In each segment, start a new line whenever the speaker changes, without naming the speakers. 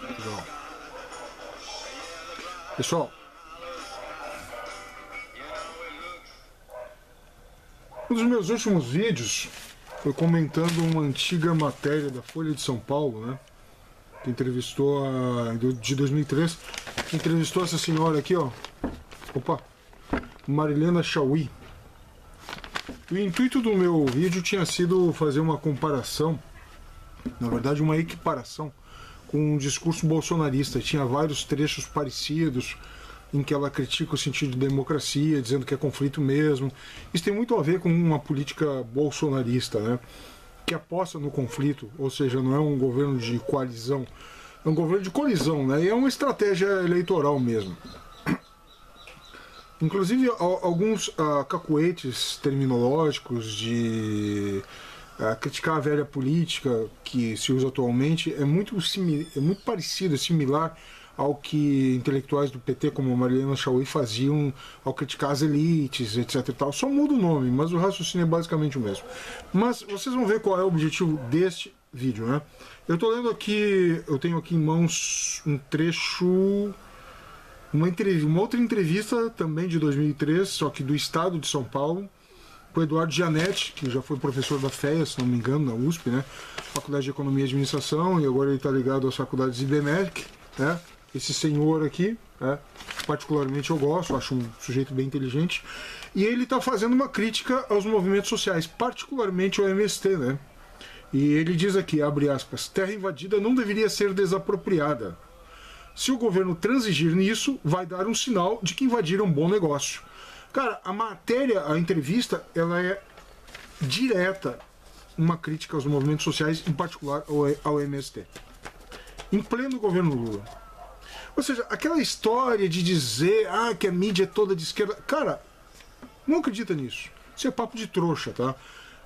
Legal. Pessoal, um dos meus últimos vídeos foi comentando uma antiga matéria da Folha de São Paulo, né? Que entrevistou de 2003, que entrevistou essa senhora aqui, ó. Opa! Marilena Chaui. O intuito do meu vídeo tinha sido fazer uma comparação, na verdade uma equiparação, com um discurso bolsonarista. Tinha vários trechos parecidos em que ela critica o sentido de democracia, dizendo que é conflito mesmo. Isso tem muito a ver com uma política bolsonarista, né? Que aposta no conflito, ou seja, não é um governo de coalizão, é um governo de colisão, né? E é uma estratégia eleitoral mesmo. Inclusive, alguns cacuetes terminológicos de criticar a velha política que se usa atualmente é muito parecido, similar ao que intelectuais do PT, como Marilena Chaui, faziam ao criticar as elites, etc. e tal. Só muda o nome, mas o raciocínio é basicamente o mesmo. Mas vocês vão ver qual é o objetivo deste vídeo, né? Eu estou lendo aqui, eu tenho aqui em mãos um trecho, uma outra entrevista também de 2003, só que do Estado de São Paulo, com o Eduardo Gianetti, que já foi professor da FEA, se não me engano, na USP, né? Faculdade de Economia e Administração, e agora ele está ligado às faculdades IBMEC, né? Esse senhor aqui, né? Particularmente eu gosto, acho um sujeito bem inteligente, e ele está fazendo uma crítica aos movimentos sociais, particularmente ao MST, né? E ele diz aqui, abre aspas, terra invadida não deveria ser desapropriada. Se o governo transigir nisso, vai dar um sinal de que invadir é um bom negócio. Cara, a matéria, a entrevista, ela é direta, uma crítica aos movimentos sociais, em particular ao MST. Em pleno governo Lula. Ou seja, aquela história de dizer que a mídia é toda de esquerda... Cara, não acredita nisso. Isso é papo de trouxa, tá?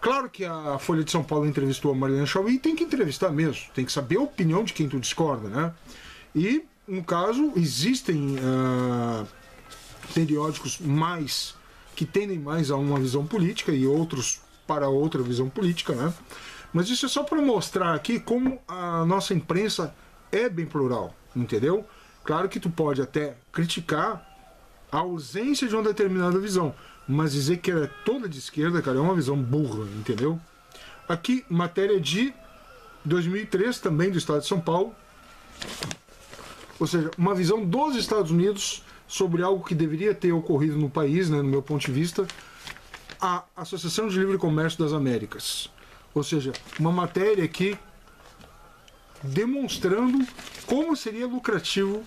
Claro que a Folha de São Paulo entrevistou a Marilena Chaui e tem que entrevistar mesmo. Tem que saber a opinião de quem tu discorda, né? E, no caso, existem periódicos que tendem mais a uma visão política e outros para outra visão política, né? Mas isso é só para mostrar aqui como a nossa imprensa é bem plural, entendeu? Claro que tu pode até criticar a ausência de uma determinada visão, mas dizer que ela é toda de esquerda, cara, é uma visão burra, entendeu? Aqui, matéria de 2003, também do Estado de São Paulo, ou seja, uma visão dos Estados Unidos sobre algo que deveria ter ocorrido no país, né, no meu ponto de vista, a Associação de Livre Comércio das Américas. Ou seja, uma matéria aqui demonstrando como seria lucrativo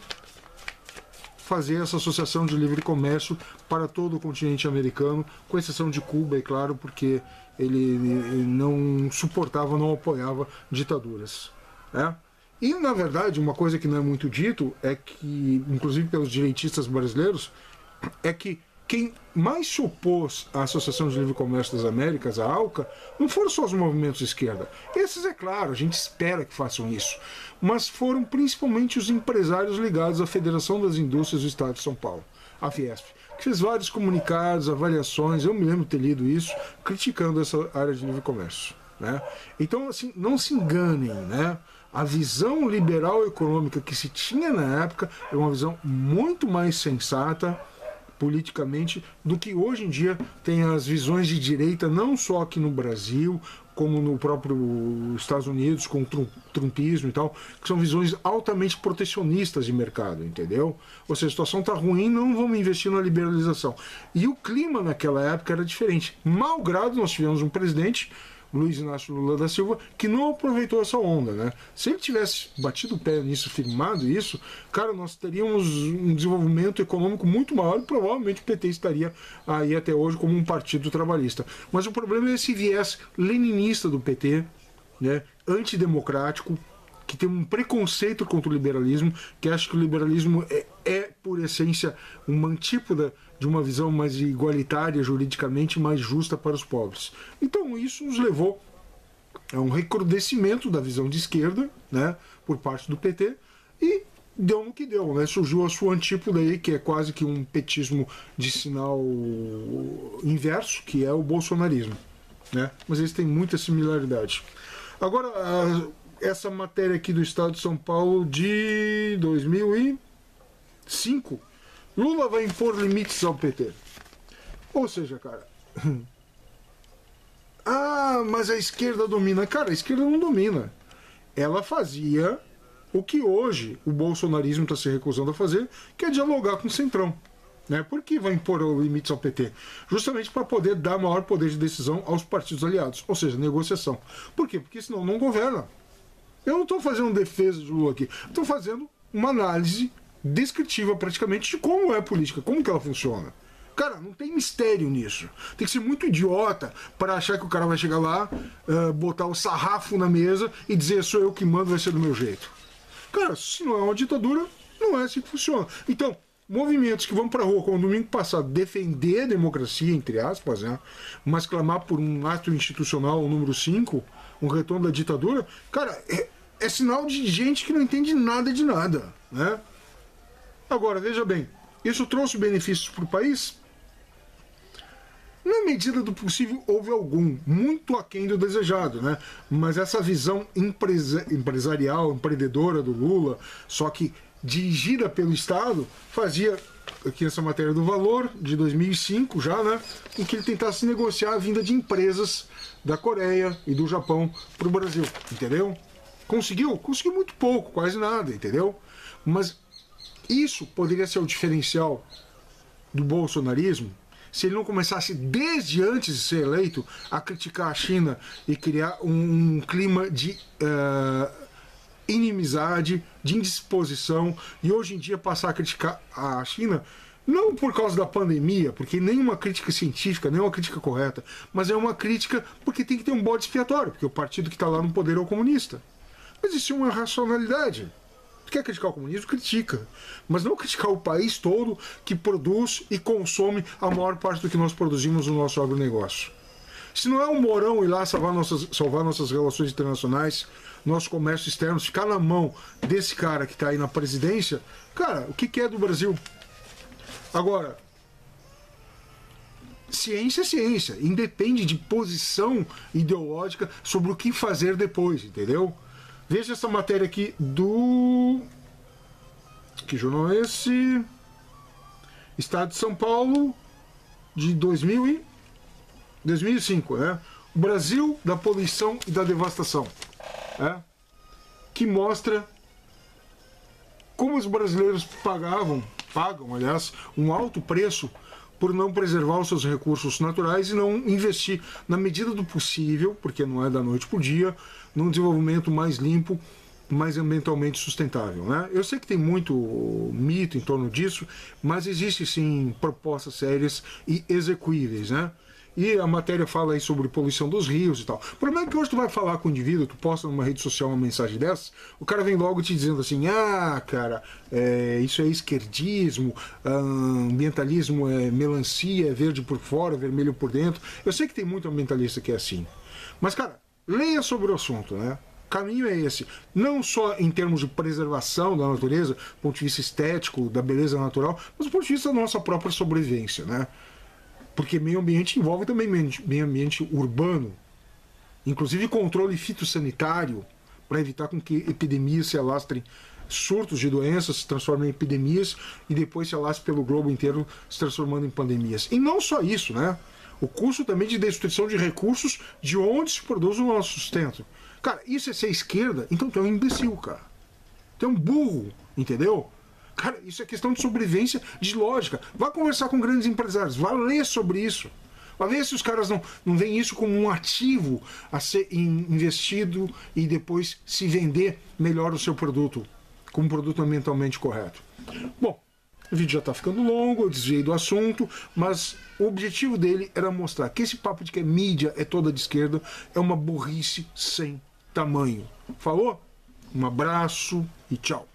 fazer essa associação de livre comércio para todo o continente americano, com exceção de Cuba, é claro, porque ele não suportava, não apoiava ditaduras, né? E, na verdade, uma coisa que não é muito dito é que, inclusive pelos direitistas brasileiros, é que quem mais se opôs à Associação de Livre Comércio das Américas, a ALCA, não foram só os movimentos de esquerda. Esses, é claro, a gente espera que façam isso. Mas foram principalmente os empresários ligados à Federação das Indústrias do Estado de São Paulo, a Fiesp, que fez vários comunicados, avaliações, eu me lembro de ter lido isso, criticando essa área de livre comércio, né? Então, assim, não se enganem, né? A visão liberal econômica que se tinha na época é uma visão muito mais sensata politicamente do que hoje em dia tem as visões de direita, não só aqui no Brasil, como no próprio Estados Unidos, com o trumpismo e tal, que são visões altamente protecionistas de mercado, entendeu? Ou seja, a situação está ruim, não vamos investir na liberalização. E o clima naquela época era diferente. Malgrado nós tivemos um presidente, Luiz Inácio Lula da Silva, que não aproveitou essa onda, né? Se ele tivesse batido o pé nisso, firmado isso, cara, nós teríamos um desenvolvimento econômico muito maior e provavelmente o PT estaria aí até hoje como um partido trabalhista. Mas o problema é esse viés leninista do PT, né? Antidemocrático, que tem um preconceito contra o liberalismo, que acha que o liberalismo é por essência, uma antípoda de uma visão mais igualitária, juridicamente mais justa para os pobres. Então isso nos levou a um recrudescimento da visão de esquerda, né, por parte do PT, e deu no que deu, né? Surgiu a sua antípoda aí, que é quase que um petismo de sinal inverso, que é o bolsonarismo, né? Mas eles têm muita similaridade. Agora, essa matéria aqui do Estado de São Paulo de 2005. Lula vai impor limites ao PT. Ou seja, cara... Ah, mas a esquerda domina. Cara, a esquerda não domina. Ela fazia o que hoje o bolsonarismo está se recusando a fazer, que é dialogar com o Centrão. Né? Por que vai impor limites ao PT? Justamente para poder dar maior poder de decisão aos partidos aliados, ou seja, negociação. Por quê? Porque senão não governa. Eu não estou fazendo defesa de Lula aqui, estou fazendo uma análise descritiva praticamente de como é a política, como que ela funciona. Cara, não tem mistério nisso. Tem que ser muito idiota para achar que o cara vai chegar lá, botar o sarrafo na mesa e dizer sou eu que mando, vai ser do meu jeito. Cara, se não é uma ditadura, não é assim que funciona. Então, movimentos que vão pra rua, como domingo passado, defender a democracia, entre aspas, né, mas clamar por um ato institucional, o número 5, um retorno da ditadura, cara, é sinal de gente que não entende nada de nada, né? Agora, veja bem, isso trouxe benefícios para o país? Na medida do possível, houve algum, muito aquém do desejado, né? Mas essa visão empresarial, empreendedora do Lula, só que dirigida pelo Estado, fazia, aqui essa matéria do Valor, de 2005 já, né? Em que ele tentasse negociar a vinda de empresas da Coreia e do Japão para o Brasil, entendeu? Conseguiu? Conseguiu muito pouco, quase nada, entendeu? Mas isso poderia ser o diferencial do bolsonarismo se ele não começasse desde antes de ser eleito a criticar a China e criar um clima de inimizade, de indisposição, e hoje em dia passar a criticar a China não por causa da pandemia, porque nenhuma crítica científica, nenhuma crítica correta, mas é uma crítica porque tem que ter um bode expiatório, porque o partido que está lá no poder é o comunista. Mas isso é uma racionalidade. Quer criticar o comunismo? Critica. Mas não criticar o país todo que produz e consome a maior parte do que nós produzimos no nosso agronegócio. Se não é um Mourão ir lá salvar nossas relações internacionais, nosso comércio externo, ficar na mão desse cara que está aí na presidência, cara, o que é do Brasil? Agora, ciência é ciência, independe de posição ideológica sobre o que fazer depois, entendeu? Veja essa matéria aqui do... Que jornal é esse? Estado de São Paulo, de 2005, né? O Brasil da poluição e da devastação. Né? Que mostra como os brasileiros pagam, aliás, um alto preço por não preservar os seus recursos naturais e não investir na medida do possível, porque não é da noite para o dia, num desenvolvimento mais limpo, mais ambientalmente sustentável. Né? Eu sei que tem muito mito em torno disso, mas existem sim propostas sérias e execuíveis. Né? E a matéria fala aí sobre poluição dos rios e tal. O problema é que hoje tu vai falar com o indivíduo, tu posta numa rede social uma mensagem dessa, o cara vem logo te dizendo assim, cara, isso é esquerdismo, ambientalismo é melancia, é verde por fora, vermelho por dentro. Eu sei que tem muito ambientalista que é assim. Mas, cara, leia sobre o assunto, né? O caminho é esse, não só em termos de preservação da natureza, do ponto de vista estético, da beleza natural, mas do ponto de vista da nossa própria sobrevivência, né? Porque meio ambiente envolve também meio ambiente urbano, inclusive controle fitossanitário, para evitar com que epidemias se alastrem, surtos de doenças se transformem em epidemias e depois se alastrem pelo globo inteiro, se transformando em pandemias. E não só isso, né? O custo também de destruição de recursos de onde se produz o nosso sustento. Cara, isso é ser esquerda? Então tu é um imbecil, cara. Tu é um burro, entendeu? Cara, isso é questão de sobrevivência, de lógica. Vá conversar com grandes empresários, vá ler sobre isso. Vá ver se os caras não veem isso como um ativo a ser investido e depois se vender melhor o seu produto, como um produto ambientalmente correto. Bom, o vídeo já está ficando longo, eu desviei do assunto, mas o objetivo dele era mostrar que esse papo de que a mídia é toda de esquerda é uma burrice sem tamanho. Falou? Um abraço e tchau.